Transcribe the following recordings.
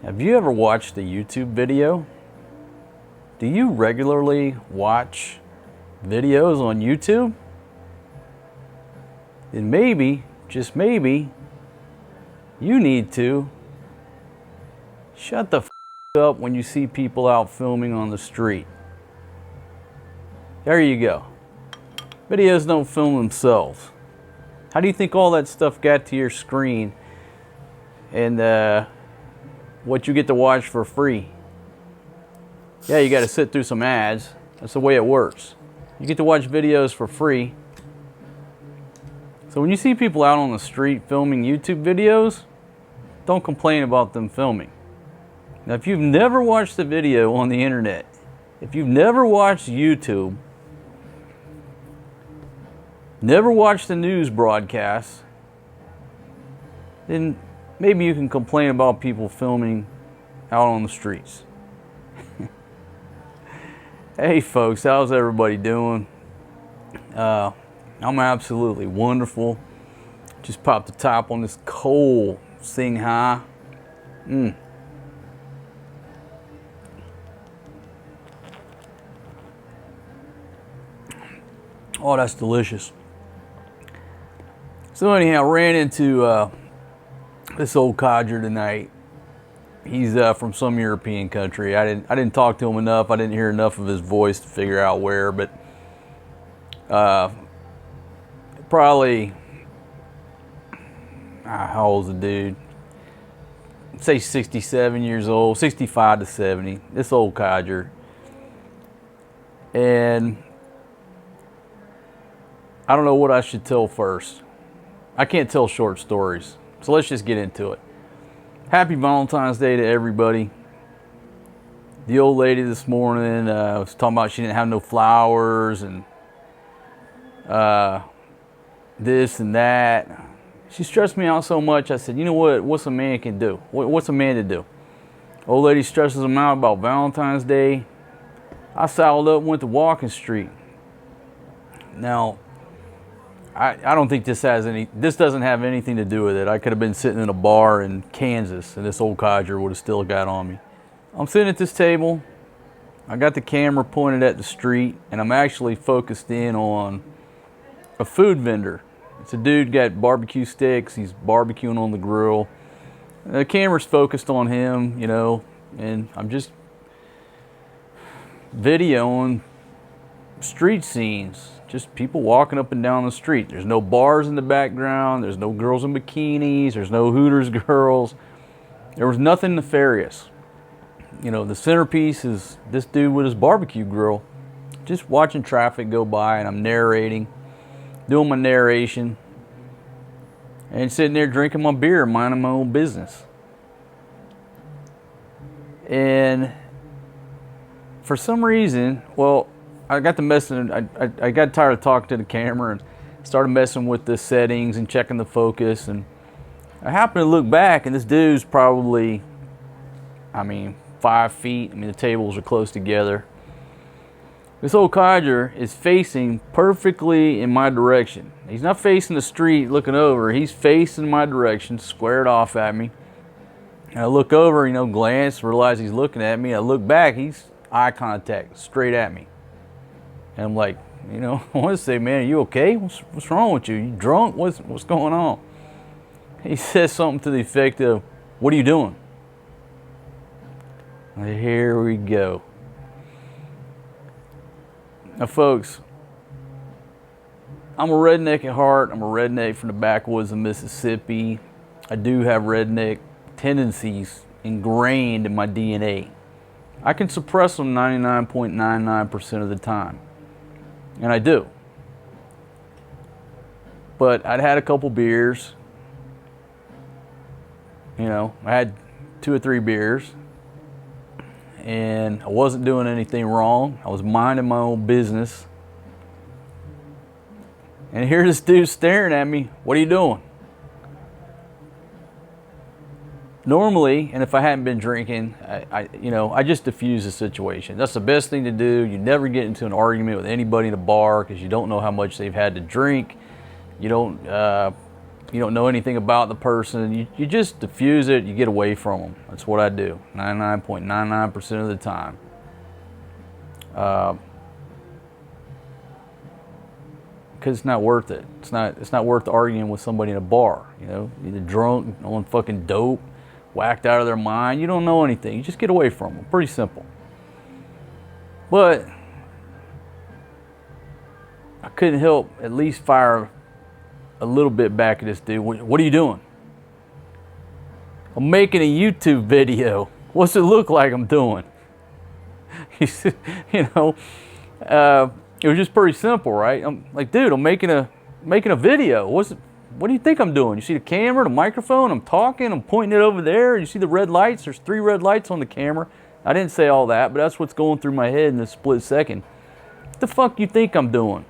Have you ever watched a YouTube video? Do you regularly watch videos on YouTube? Then maybe, just maybe, you need to shut the up when you see people out filming on the street. There you go. Videos don't film themselves. How do you think all that stuff got to your screen and what you get to watch for free? Yeah, you got to sit through some ads. That's the way it works. You get to watch videos for free. So when you see people out on the street filming YouTube videos, don't complain about them filming. Now, if you've never watched a video on the internet, if you've never watched YouTube, never watched a news broadcast, then maybe you can complain about people filming out on the streets. Hey folks, how's everybody doing? I'm absolutely wonderful. Just popped the top on this cold Shanghai. Oh, that's delicious. So anyhow, I ran into this old codger tonight. He's from some European country. I didn't talk to him enough. I didn't hear enough of his voice to figure out where, but probably how old's the dude? Say 67 years old, 65 to 70. This old codger. And I don't know what I should tell first. I can't tell short stories. So let's just get into it. Happy Valentine's Day to everybody. The old lady this morning was talking about she didn't have no flowers and this and that. She stressed me out so much. I said, you know what? What's a man can do? What's a man to do? Old lady stresses him out about Valentine's Day. I saddled up and went to Walking Street. Now, I don't think this doesn't have anything to do with it. I could have been sitting in a bar in Kansas and this old codger would have still got on me. I'm sitting at this table. I got the camera pointed at the street and I'm actually focused in on a food vendor. It's a dude got barbecue sticks. He's barbecuing on the grill. The camera's focused on him, you know, and I'm just videoing street scenes. Just people walking up and down the street. There's no bars in the background. There's no girls in bikinis. There's no Hooters girls. There was nothing nefarious. You know, the centerpiece is this dude with his barbecue grill. Just watching traffic go by and I'm narrating, doing my narration, and sitting there drinking my beer, minding my own business. And for some reason, well, I got to messing. I got tired of talking to the camera and started messing with the settings and checking the focus. And I happened to look back, and this dude's probably, 5 feet. The tables are close together. This old codger is facing perfectly in my direction. He's not facing the street looking over. He's facing my direction, squared off at me. And I look over, glance, realize he's looking at me. I look back, he's eye contact, straight at me. And I'm like, I want to say, man, are you okay? What's wrong with you? You drunk? What's going on? He says something to the effect of, what are you doing? Here we go. Now, folks, I'm a redneck at heart. I'm a redneck from the backwoods of Mississippi. I do have redneck tendencies ingrained in my DNA. I can suppress them 99.99% of the time. And I do. But I'd had a couple beers. I had 2 or 3 beers. And I wasn't doing anything wrong. I was minding my own business. And here this dude staring at me. What are you doing? Normally, and if I hadn't been drinking, I just diffuse the situation. That's the best thing to do. You never get into an argument with anybody in a bar because you don't know how much they've had to drink. You don't You don't know anything about the person. You just diffuse it. You get away from them. That's what I do 99.99% of the time. Because it's not worth it. It's not worth arguing with somebody in a bar. You know, either drunk, on fucking dope, whacked out of their mind. You don't know anything. You just get away from them. Pretty simple. But I couldn't help at least fire a little bit back at this dude. What are you doing? I'm making a YouTube video. What's it look like I'm doing? He said, you know, it was just pretty simple, right? I'm like, dude, I'm making a video. What do you think I'm doing? You see the camera, the microphone, I'm talking, I'm pointing it over there. You see the red lights? There's 3 red lights on the camera. I didn't say all that, but that's what's going through my head in this split second. What the fuck you think I'm doing?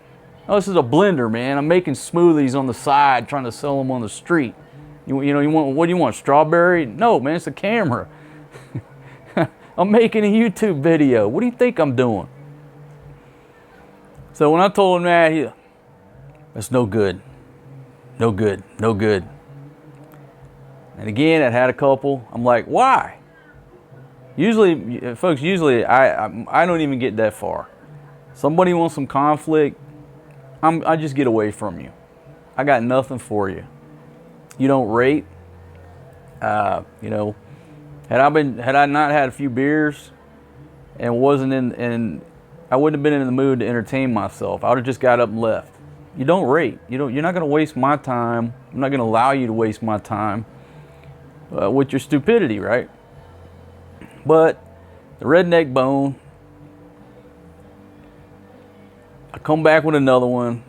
Oh, this is a blender, man. I'm making smoothies on the side, trying to sell them on the street. You know, what do you want, strawberry? No, man, it's a camera. I'm making a YouTube video. What do you think I'm doing? So when I told him that, that's no good. No good, no good. And again, I had a couple. I'm like, why? Usually, folks, I don't even get that far. Somebody wants some conflict, I just get away from you. I got nothing for you. You don't rate. You know, had I not had a few beers and I wouldn't have been in the mood to entertain myself. I would have just got up and left. You don't rate. You're not going to waste my time. I'm not going to allow you to waste my time with your stupidity, right? But the redneck bone, I come back with another one,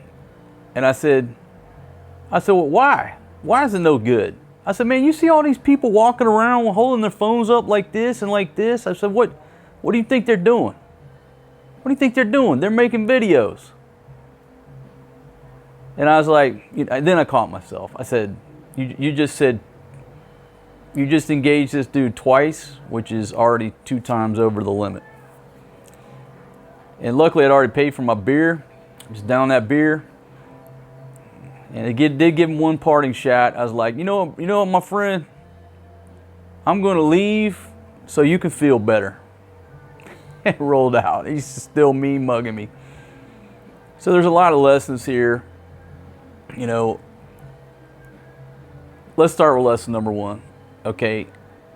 and I said, well, why? Why is it no good? I said, man, you see all these people walking around holding their phones up like this and like this? I said, what do you think they're doing? What do you think they're doing? They're making videos. And I was like, then I caught myself. I said, you just engaged this dude twice, which is already 2 times over the limit. And luckily I'd already paid for my beer. Just down that beer. And it did give him one parting shot. I was like, you know what, my friend? I'm going to leave so you can feel better. And rolled out. He's still me mugging me. So there's a lot of lessons here. You know, let's start with lesson number 1. Okay,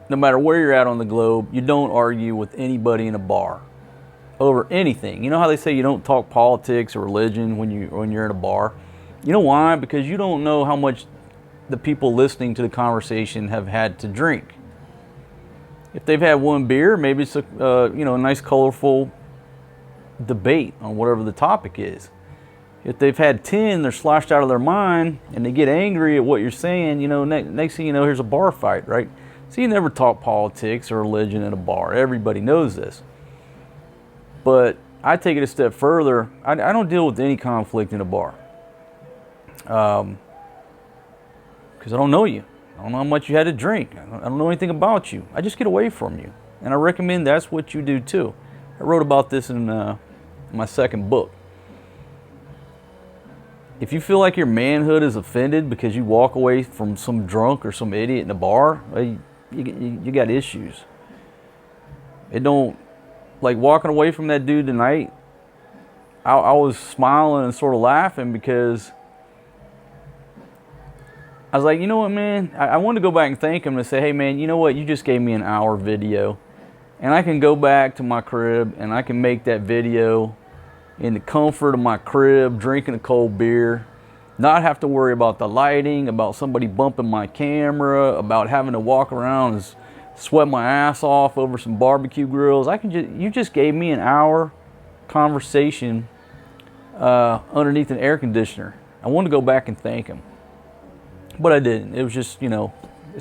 no matter where you're at on the globe, you don't argue with anybody in a bar over anything. You know how they say you don't talk politics or religion when you're in a bar? You know why? Because you don't know how much the people listening to the conversation have had to drink. If they've had 1 beer, maybe it's a nice colorful debate on whatever the topic is. If they've had 10, they're sloshed out of their mind and they get angry at what you're saying, you know, next thing you know, here's a bar fight, right? So you never talk politics or religion in a bar. Everybody knows this. But I take it a step further. I don't deal with any conflict in a bar. Because I don't know you. I don't know how much you had to drink. I don't know anything about you. I just get away from you. And I recommend that's what you do too. I wrote about this in my second book. If you feel like your manhood is offended because you walk away from some drunk or some idiot in a bar, well, you got issues. It don't, like walking away from that dude tonight, I was smiling and sort of laughing because I was like, you know what, man? I wanted to go back and thank him and say, hey, man, you know what? You just gave me an hour video. And I can go back to my crib and I can make that video in the comfort of my crib, drinking a cold beer, not have to worry about the lighting, about somebody bumping my camera, about having to walk around and sweat my ass off over some barbecue grills. You just gave me an hour conversation underneath an air conditioner. I wanted to go back and thank him, but I didn't. It was just,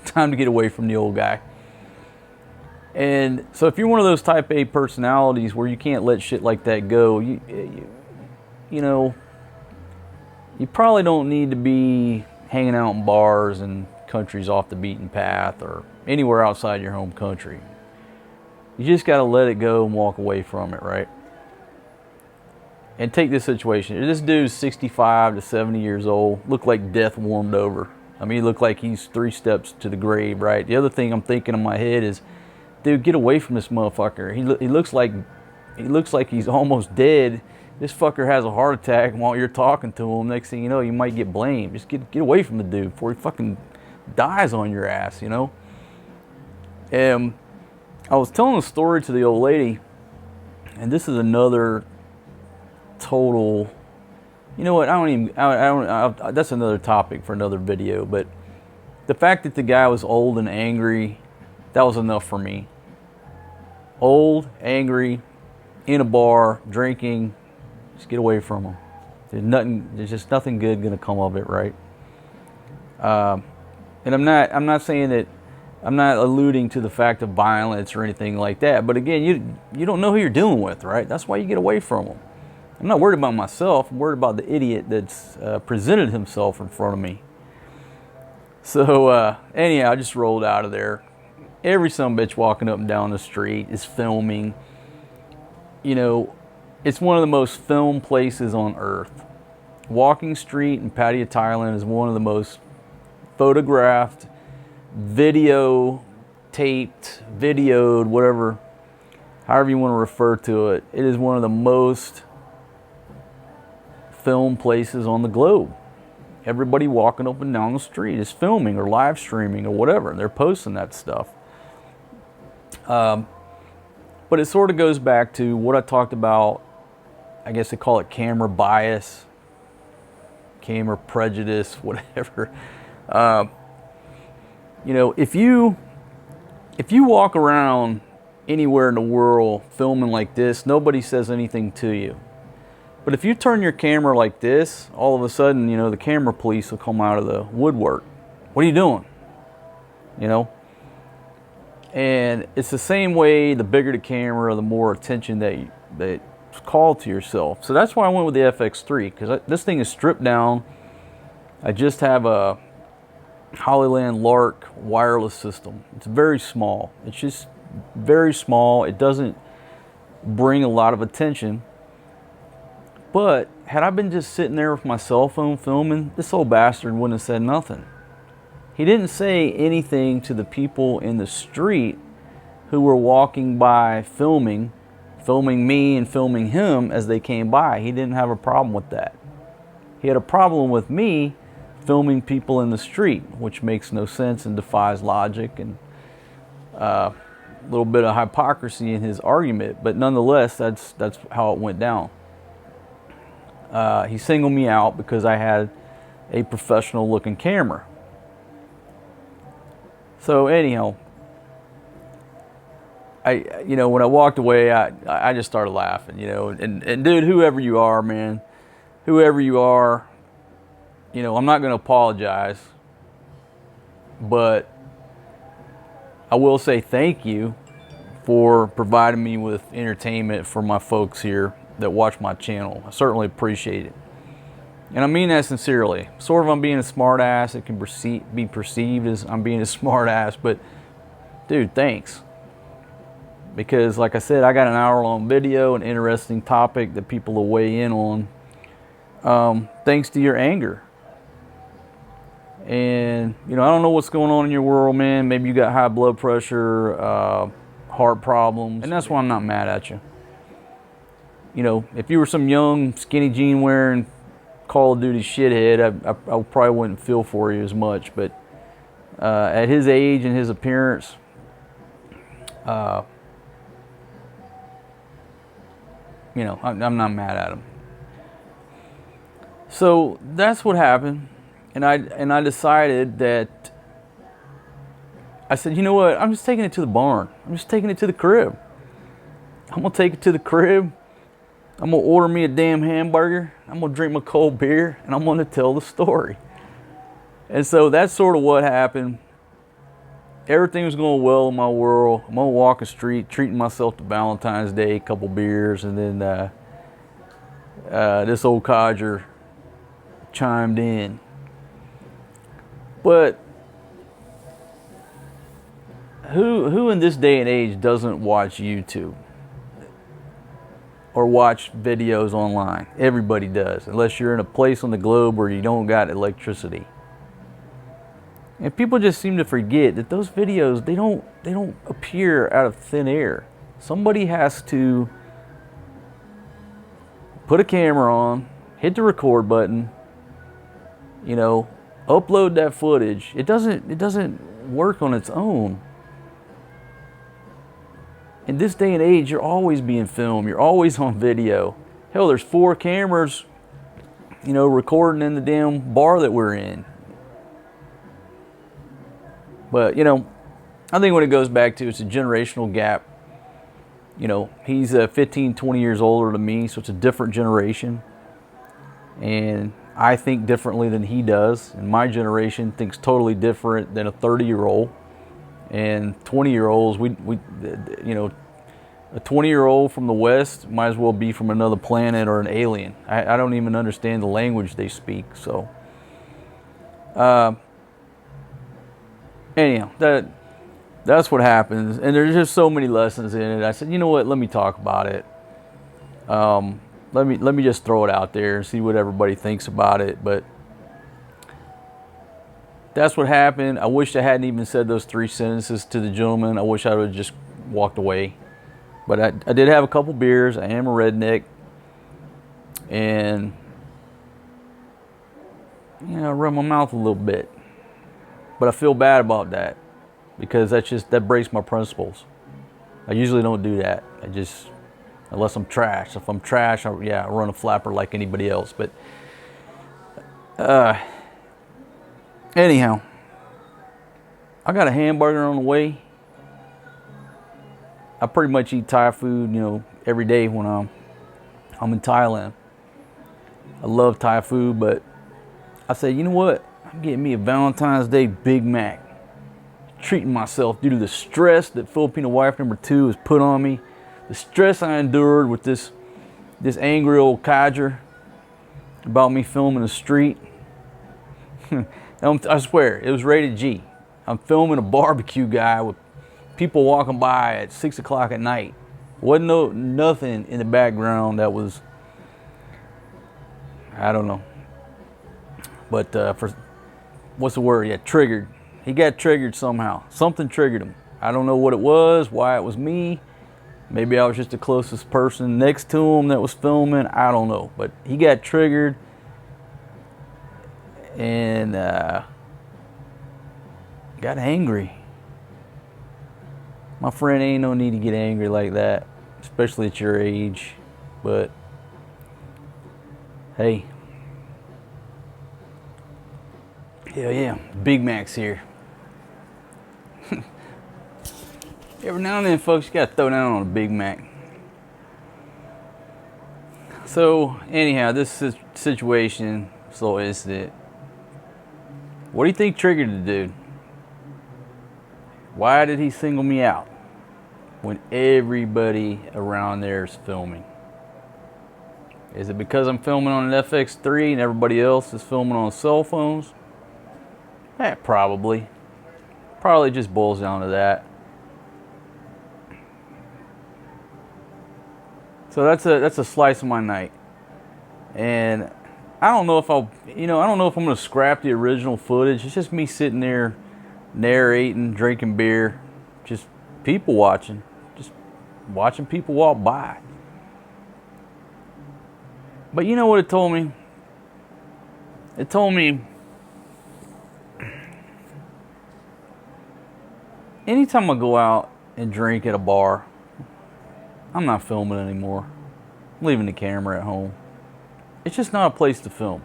time to get away from the old guy. And so if you're one of those type A personalities where you can't let shit like that go, you probably don't need to be hanging out in bars and countries off the beaten path or anywhere outside your home country. You just got to let it go and walk away from it, right? And take this situation. This dude's 65 to 70 years old, looked like death warmed over. I mean, he looked like he's 3 steps to the grave, right? The other thing I'm thinking in my head is, dude, get away from this motherfucker. He looks like he's almost dead. This fucker has a heart attack while you're talking to him. Next thing you know, you might get blamed. Just get away from the dude before he fucking dies on your ass, you know? And I was telling a story to the old lady, and this is another total, you know what, that's another topic for another video, but the fact that the guy was old and angry, that was enough for me. Old, angry, in a bar, drinking, just get away from him. There's just nothing good gonna come of it, right? And I'm not saying that, I'm not alluding to the fact of violence or anything like that, but again, you don't know who you're dealing with, right? That's why you get away from them. I'm not worried about myself, I'm worried about the idiot that's presented himself in front of me. So anyhow, I just rolled out of there. Every sumbitch walking up and down the street is filming. You know, it's one of the most filmed places on earth. Walking Street in Pattaya, Thailand is one of the most photographed, video taped, videoed, whatever, however you want to refer to it. It is one of the most filmed places on the globe. Everybody walking up and down the street is filming or live streaming or whatever. They're posting that stuff. But it sort of goes back to what I talked about. I guess they call it camera bias, camera prejudice, whatever. You know, if you walk around anywhere in the world filming like this, nobody says anything to you. But if you turn your camera like this, all of a sudden, you know, the camera police will come out of the woodwork. What are you doing? You know? And it's the same way, the bigger the camera, the more attention that call to yourself. So that's why I went with the FX3, because this thing is stripped down. I just have a Hollyland Lark wireless system. It's very small. It's just very small. It doesn't bring a lot of attention. But had I been just sitting there with my cell phone filming, this old bastard wouldn't have said nothing. He didn't say anything to the people in the street who were walking by filming me and filming him as they came by. He didn't have a problem with that. He had a problem with me filming people in the street, which makes no sense and defies logic, and a little bit of hypocrisy in his argument. But nonetheless, that's how it went down. He singled me out because I had a professional looking camera. So anyhow, you know, when I walked away, I just started laughing, you know, and dude, whoever you are, man, whoever you are, you know, I'm not going to apologize, but I will say thank you for providing me with entertainment for my folks here that watch my channel. I certainly appreciate it. And I mean that sincerely. Sort of I'm being a smart ass. It can be perceived as I'm being a smart ass, but dude, thanks. Because like I said, I got an hour-long video, an interesting topic that people will weigh in on. Thanks to your anger. And, you know, I don't know what's going on in your world, man. Maybe you got high blood pressure, heart problems, and that's why I'm not mad at you. You know, if you were some young, skinny jean wearing Call of Duty shithead, I probably wouldn't feel for you as much. But at his age and his appearance, you know, I'm not mad at him. So that's what happened, and I decided that, I said, you know what, I'm just taking it to the barn. I'm just taking it to the crib. I'm gonna take it to the crib. I'm gonna order me a damn hamburger. I'm gonna drink my cold beer, and I'm gonna tell the story. And so that's sort of what happened. Everything was going well in my world. I'm gonna walk the street, treating myself to Valentine's Day, a couple beers, and then this old codger chimed in. But who in this day and age doesn't watch YouTube or watch videos online? Everybody does, unless you're in a place on the globe where you don't got electricity. And people just seem to forget that those videos, they don't appear out of thin air. Somebody has to put a camera on, hit the record button, you know, upload that footage. It doesn't work on its own. In this day and age, you're always being filmed. You're always on video. Hell, there's 4 cameras, you know, recording in the damn bar that we're in. But, you know, I think when it goes back to, it's a generational gap. You know, he's 15, 20 years older than me, so it's a different generation. And I think differently than he does. And my generation thinks totally different than a 30-year-old. And 20-year-olds, we you know, a 20-year-old from the West might as well be from another planet or an alien. I don't even understand the language they speak. So, anyhow, that's what happens. And there's just so many lessons in it. I said, you know what? Let me talk about it. Let me just throw it out there and see what everybody thinks about it. But that's what happened. I wish I hadn't even said those 3 sentences to the gentleman. I wish I would have just walked away. But I did have a couple beers. I am a redneck. And, you know, I run my mouth a little bit. But I feel bad about that because that breaks my principles. I usually don't do that. Unless I'm trash. If I'm trash, I run a flapper like anybody else. But, anyhow, I got a hamburger on the way. I pretty much eat Thai food, you know, every day when I'm in Thailand. I love Thai food, but I said, you know what? I'm getting me a Valentine's Day Big Mac. Treating myself due to the stress that Filipino wife number 2 has put on me. The stress I endured with this angry old codger about me filming the street. I swear, it was rated G. I'm filming a barbecue guy with people walking by at 6 o'clock at night. Wasn't nothing in the background that was, I don't know. But what's the word? Yeah, triggered. He got triggered somehow. Something triggered him. I don't know what it was, why it was me. Maybe I was just the closest person next to him that was filming. I don't know. But he got triggered. And got angry. My friend, ain't no need to get angry like that, especially at your age. But hey, hell yeah, Big Mac's here. Every now and then, folks, you gotta throw down on a Big Mac. So anyhow, this situation, this little incident, what do you think triggered the dude? Why did he single me out when everybody around there is filming? Is it because I'm filming on an FX3 and everybody else is filming on cell phones? Probably. Probably just boils down to that. So that's a slice of my night. And I don't know if I don't know if I'm going to scrap the original footage. It's just me sitting there narrating, drinking beer, just people watching, just watching people walk by. But you know what it told me? It told me anytime I go out and drink at a bar, I'm not filming anymore. I'm leaving the camera at home. It's just not a place to film.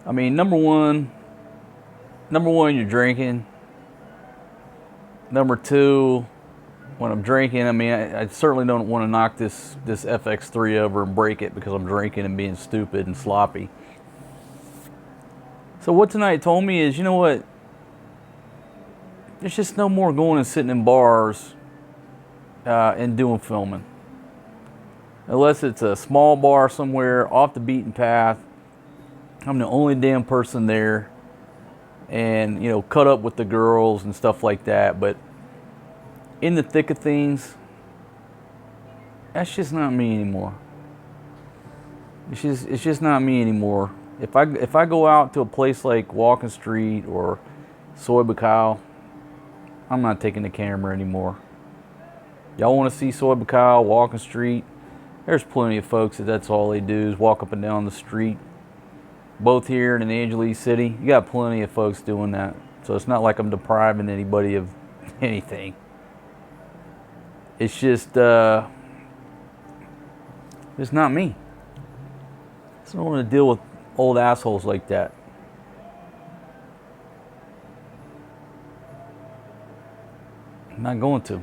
I mean, number one, you're drinking. Number 2, when I'm drinking, I mean, I certainly don't want to knock this FX3 over and break it because I'm drinking and being stupid and sloppy. So what tonight told me is, you know what? There's just no more going and sitting in bars and doing filming. Unless it's a small bar somewhere off the beaten path. I'm the only damn person there. And, you know, cut up with the girls and stuff like that. But in the thick of things, that's just not me anymore. It's just not me anymore. If I go out to a place like Walking Street or Soy Bacall. I'm not taking the camera anymore. Y'all want to see Soy Bacall walking street? There's plenty of folks that's all they do is walk up and down the street. Both here and in Angeles City, you got plenty of folks doing that. So it's not like I'm depriving anybody of anything. It's just, it's not me. I don't want to deal with old assholes like that. I'm not going to.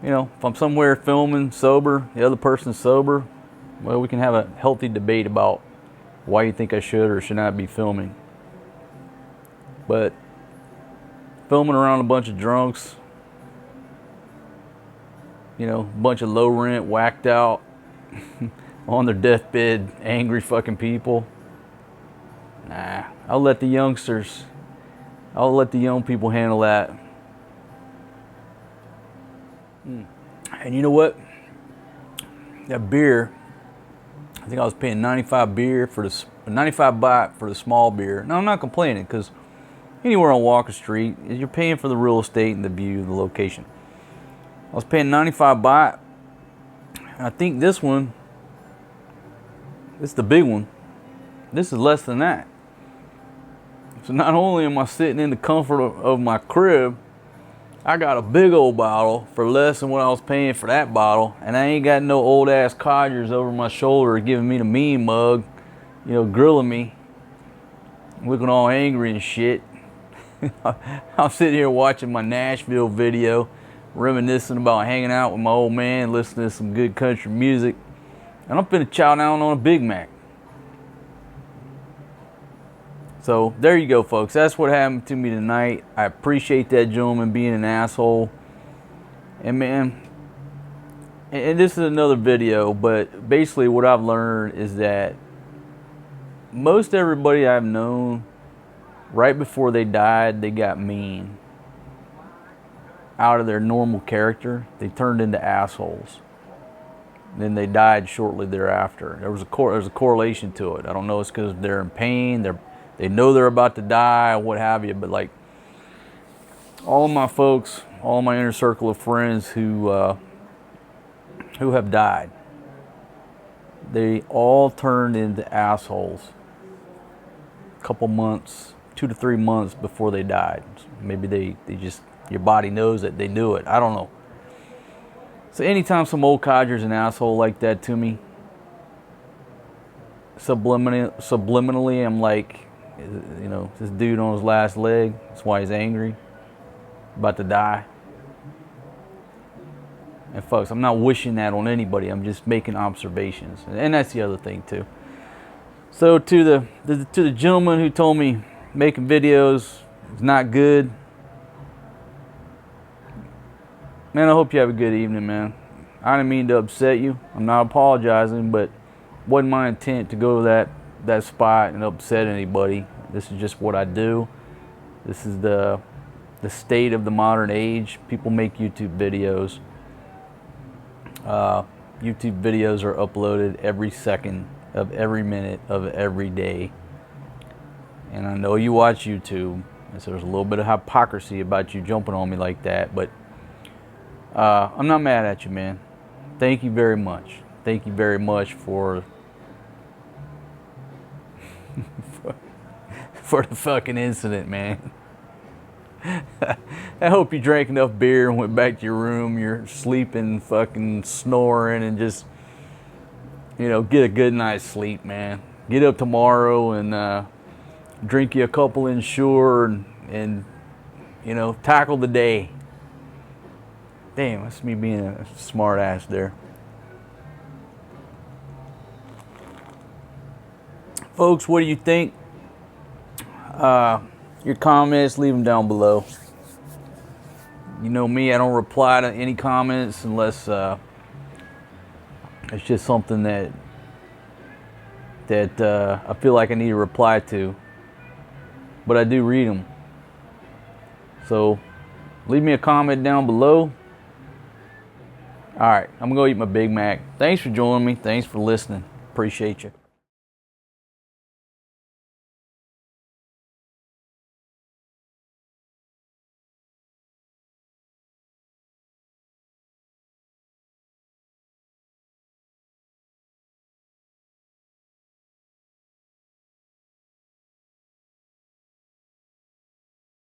You know, if I'm somewhere filming sober, the other person's sober, well, we can have a healthy debate about why you think I should or should not be filming. But filming around a bunch of drunks, you know, a bunch of low rent, whacked out, on their deathbed, angry fucking people. Nah, I'll let the young people handle that. And you know what? That beer, I think I was paying 95 baht for the small beer. Now I'm not complaining because anywhere on Walker Street, you're paying for the real estate and the view, the location. I was paying 95 baht. And I think this one, this is the big one. This is less than that. So not only am I sitting in the comfort of my crib, I got a big old bottle for less than what I was paying for that bottle, and I ain't got no old ass codgers over my shoulder giving me the mean mug, you know, grilling me, looking all angry and shit. I'm sitting here watching my Nashville video, reminiscing about hanging out with my old man, listening to some good country music, and I'm finna chow down on a Big Mac. So there you go, folks. That's what happened to me tonight. I appreciate that gentleman being an asshole. And man, and this is another video, but basically what I've learned is that most everybody I've known, right before they died, they got mean. Out of their normal character, they turned into assholes. Then they died shortly thereafter. There's a correlation to it. I don't know, it's because they're in pain, they know they're about to die, what have you, but like all of my folks, all my inner circle of friends who have died, they all turned into assholes a couple months, 2 to 3 months before they died. Maybe they just, your body knows that they do it. I don't know. So anytime some old codger's an asshole like that to me, subliminally I'm like, you know, this dude on his last leg. That's why he's angry, about to die. And folks, I'm not wishing that on anybody. I'm just making observations, and that's the other thing too. So to the gentleman who told me making videos is not good, man, I hope you have a good evening, man. I didn't mean to upset you. I'm not apologizing, but it wasn't my intent to go to that spot and upset anybody. This is just what I do. This is the state of the modern age. People make YouTube videos. YouTube videos are uploaded every second of every minute of every day. And I know you watch YouTube, and so there's a little bit of hypocrisy about you jumping on me like that, but I'm not mad at you, man. Thank you very much. Thank you very much for for the fucking incident, man. I hope you drank enough beer and went back to your room. You're sleeping, fucking snoring, and just, you know, get a good night's sleep, man. Get up tomorrow and drink you a couple Ensure and you know, tackle the day. Damn, that's me being a smart ass there. Folks, what do you think? Your comments, leave them down below. You know me, I don't reply to any comments unless it's just something that I feel like I need to reply to. But I do read them. So leave me a comment down below. All right, I'm gonna go eat my Big Mac. Thanks for joining me. Thanks for listening. Appreciate you.